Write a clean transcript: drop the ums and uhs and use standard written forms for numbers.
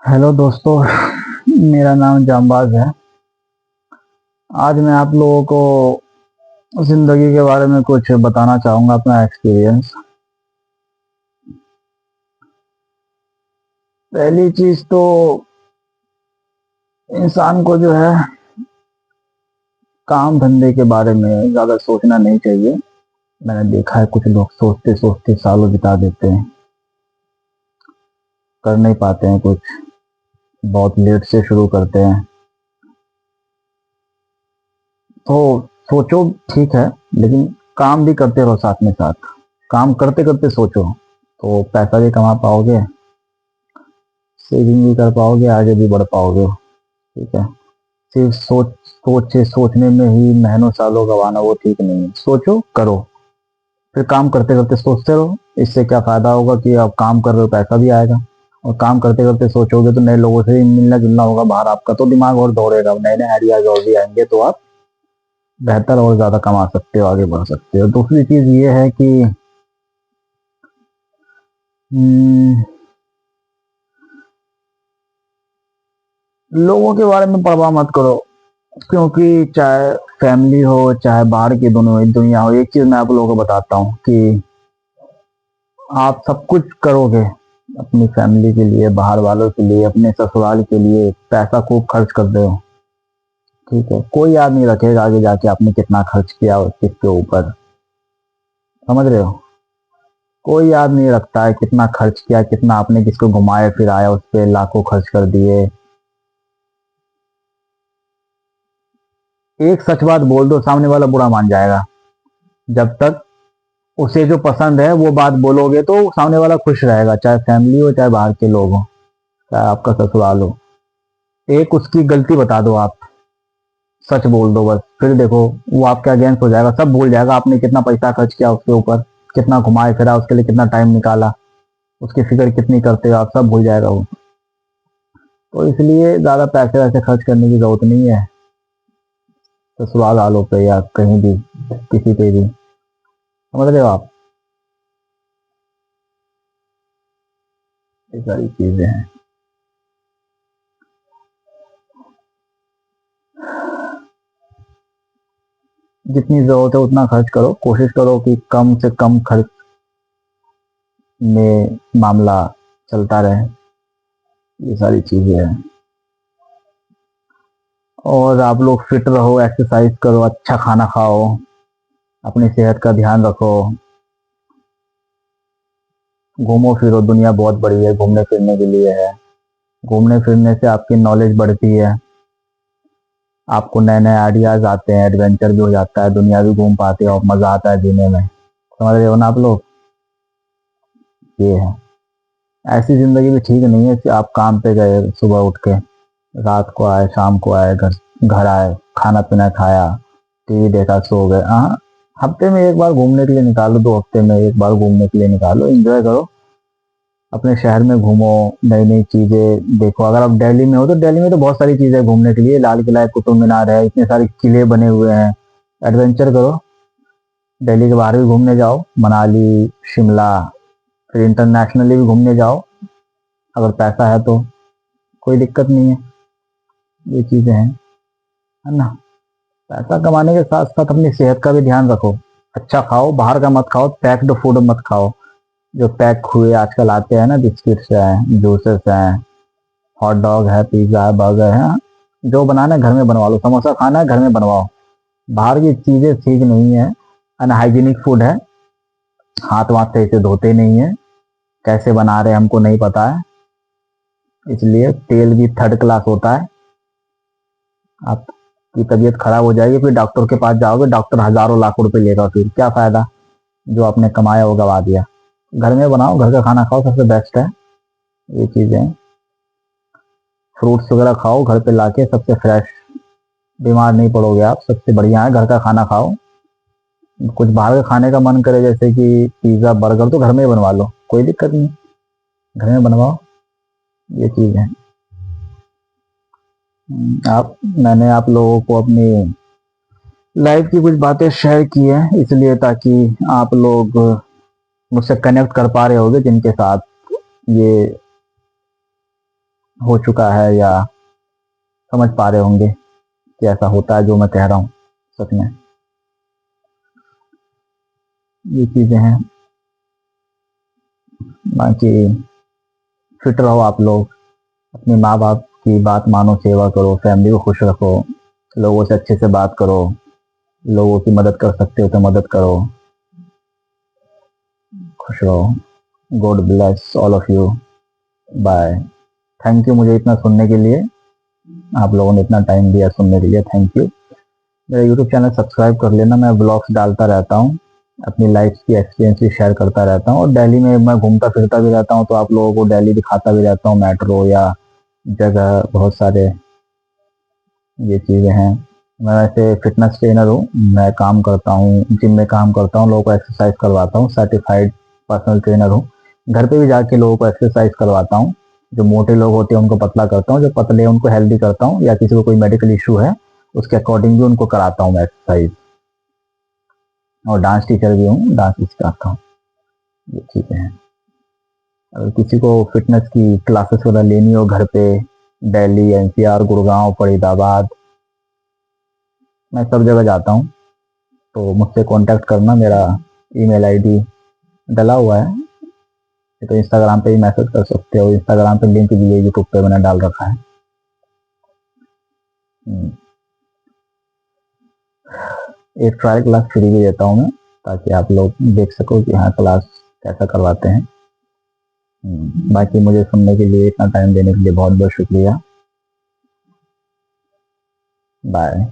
Hello दोस्तों। मेरा नाम जांबाज है। आज मैं आप लोगों को जिंदगी के बारे में कुछ बताना चाहूंगा, अपना एक्सपीरियंस। पहली चीज तो इंसान को जो है काम धंधे के बारे में ज्यादा सोचना नहीं चाहिए। मैंने देखा है कुछ लोग सोचते सोचते सालों बिता देते हैं, कर नहीं पाते हैं कुछ, बहुत लेट से शुरू करते हैं। तो सोचो, ठीक है, लेकिन काम भी करते रहो साथ में साथ। काम करते करते सोचो तो पैसा भी कमा पाओगे, सेविंग भी कर पाओगे, आगे भी बढ़ पाओगे। ठीक है। सिर्फ सोचने में ही महीनों सालों गवाना वो ठीक नहीं है। सोचो, करो, फिर काम करते करते सोचते रहो। इससे क्या फायदा होगा कि आप काम कर रहे हो, पैसा भी आएगा, और काम करते करते सोचोगे तो नए लोगों से भी मिलना जुलना होगा बाहर, आपका तो दिमाग और दौड़ेगा, नए नए आइडियाज और भी आएंगे, तो आप बेहतर और ज्यादा कमा सकते हो, आगे बढ़ सकते हो। दूसरी चीज ये है कि हम्म, लोगों के बारे में परवाह मत करो, क्योंकि चाहे फैमिली हो चाहे बाहर की दोनों दुनिया हो, एक चीज मैं आप लोगों को बताता हूँ कि आप सब कुछ करोगे अपनी फैमिली के लिए, बाहर वालों के लिए, अपने ससुराल के लिए, पैसा खूब खर्च कर रहे हो। ठीक है, कोई याद नहीं रखेगा आगे जाके आपने कितना खर्च किया और किसके ऊपर। समझ रहे हो? कोई याद नहीं रखता है कितना खर्च किया, कितना आपने किसको घुमाया फिराया, उस पर लाखों खर्च कर दिए। एक सच बात बोल दो, सामने वाला बुरा मान जाएगा। जब तक उसे जो पसंद है वो बात बोलोगे तो सामने वाला खुश रहेगा, चाहे फैमिली हो चाहे बाहर के लोग हो, चाहे आपका ससुराल हो। एक उसकी गलती बता दो आप, सच बोल दो बस, फिर देखो वो आपके अगेंस्ट हो जाएगा, सब भूल जाएगा आपने कितना पैसा खर्च किया उसके ऊपर, कितना घुमाए फिरा, उसके लिए कितना टाइम निकाला, उसकी फिक्र कितनी करते हो आप, सब भूल जाएगा वो। तो इसलिए ज्यादा पैसे वैसे खर्च करने की जरूरत नहीं है ससुराल वालों पे या कहीं भी, किसी पे भी। समझ रहे हो आप? ये सारी चीजें हैं। जितनी जरूरत है उतना खर्च करो, कोशिश करो कि कम से कम खर्च में मामला चलता रहे। ये सारी चीजें हैं। और आप लोग फिट रहो, एक्सरसाइज करो, अच्छा खाना खाओ, अपनी सेहत का ध्यान रखो, घूमो फिरो, दुनिया बहुत बड़ी है, घूमने फिरने के लिए है। घूमने फिरने से आपकी नॉलेज बढ़ती है, आपको नए नए आइडियाज आते हैं, एडवेंचर भी हो जाता है, दुनिया भी घूम पाते हो, और मजा आता है जीने में। समझ रहे हो ना आप लोग? ये है। ऐसी जिंदगी भी ठीक नहीं है कि आप काम पे गए सुबह उठ के, रात को आए, शाम को आए, घर घर आए, खाना पीना खाया, टीवी देखा, सो गए। हाँ, हफ्ते में एक बार घूमने के लिए निकालो, 2 हफ्ते में एक बार घूमने के लिए निकालो, एंजॉय करो, अपने शहर में घूमो, नई नई चीजें देखो। अगर आप दिल्ली में हो तो दिल्ली में तो बहुत सारी चीजें घूमने के लिए, लाल किला है, कुतुब मीनार है, इतने सारे किले बने हुए हैं। एडवेंचर करो, दिल्ली के बाहर भी घूमने जाओ, मनाली, शिमला, फिर इंटरनेशनली भी घूमने जाओ, अगर पैसा है तो कोई दिक्कत नहीं है। ये चीजें हैं, है ना? पैसा कमाने के साथ साथ अपनी सेहत का भी ध्यान रखो। अच्छा खाओ, बाहर का मत खाओ, पैक्ड फूड मत खाओ। जो पैक हुए आजकल आते हैं ना, बिस्किट्स हैं, जूसेस हैं, हॉट डॉग है, पिज्जा है, बर्गर है, जो बनाना है घर में बनवा लो, समोसा खाना है घर में बनवाओ। बाहर की चीजें ठीक नहीं है, अनहाइजीनिक फूड है, हाथ वाथ सही से धोते नहीं है, कैसे बना रहे हमको नहीं पता है, इसलिए तेल भी थर्ड क्लास होता है। आपकी तबीयत खराब हो जाएगी, फिर डॉक्टर के पास जाओगे, डॉक्टर हजारों लाखों रुपए लेगा, फिर क्या फायदा? जो आपने कमाया वो गवा दिया। घर में बनाओ, घर का खाना खाओ, सबसे बेस्ट है। ये चीजें, फ्रूट्स वगैरह खाओ घर पे लाके, सबसे फ्रेश, बीमार नहीं पड़ोगे आप, सबसे बढ़िया है घर का खाना खाओ। कुछ बाहर का खाने का मन करे जैसे कि पिज्जा बर्गर, तो घर में ही बनवा लो, कोई दिक्कत नहीं, घर में बनवाओ। ये चीज है। आप मैंने आप लोगों को अपनी लाइफ की कुछ बातें शेयर की है, इसलिए ताकि आप लोग मुझसे कनेक्ट कर पा रहे होगे, जिनके साथ ये हो चुका है या समझ पा रहे होंगे कि ऐसा होता है जो मैं कह रहा हूँ सच में। ये चीजें हैं। बाकी फिट रहो आप लोग, अपने माँ बाप की बात मानो, सेवा करो, फैमिली को खुश रखो, लोगों से अच्छे से बात करो, लोगों की मदद कर सकते हो तो मदद करो, खुश रहो। God bless all of you. Bye. Thank you मुझे इतना सुनने के लिए, आप लोगों ने इतना टाइम दिया सुनने के लिए, थैंक यू। मेरा यूट्यूब चैनल सब्सक्राइब कर लेना, मैं ब्लॉग्स डालता रहता हूँ, अपनी लाइफ की एक्सपीरियंस भी शेयर करता रहता हूँ, और दिल्ली में मैं घूमता फिरता भी रहता हूँ, तो आप लोगों को दिल्ली दिखाता भी रहता हूँ, मेट्रो या जगह बहुत सारे, ये चीज़ें हैं। मैं वैसे फिटनेस ट्रेनर हूँ, मैं काम करता हूँ, जिम में काम करता हूँ, लोगों को एक्सरसाइज करवाता हूँ, सर्टिफाइड पर्सनल ट्रेनर हूँ। घर पे भी जाके लोगों को एक्सरसाइज करवाता हूँ, जो मोटे लोग होते हैं उनको पतला करता हूँ, जो पतले हैं उनको हेल्दी करता हूँ, या किसी को कोई मेडिकल इशू है उसके अकॉर्डिंग भी उनको कराता हूँ मैं एक्सरसाइज। और डांस टीचर भी हूँ, डांस सिखाता हूँ। ये चीज़ें हैं। अगर किसी को फिटनेस की क्लासेस वगैरह लेनी हो घर पे, दिल्ली, एनसीआर, गुड़गांव, फरीदाबाद, मैं सब जगह जाता हूँ, तो मुझसे कांटेक्ट करना। मेरा ईमेल आईडी डला हुआ है, तो इंस्टाग्राम पे ही मैसेज कर सकते हो, इंस्टाग्राम पे लिंक भी है, यूट्यूब पे मैंने डाल रखा है। एक ट्रायल क्लास फ्री भी देता हूँ मैं, ताकि आप लोग देख सको कि हाँ क्लास कैसा करवाते हैं। बाकी मुझे सुनने के लिए, इतना टाइम देने के लिए बहुत बहुत शुक्रिया। बाय।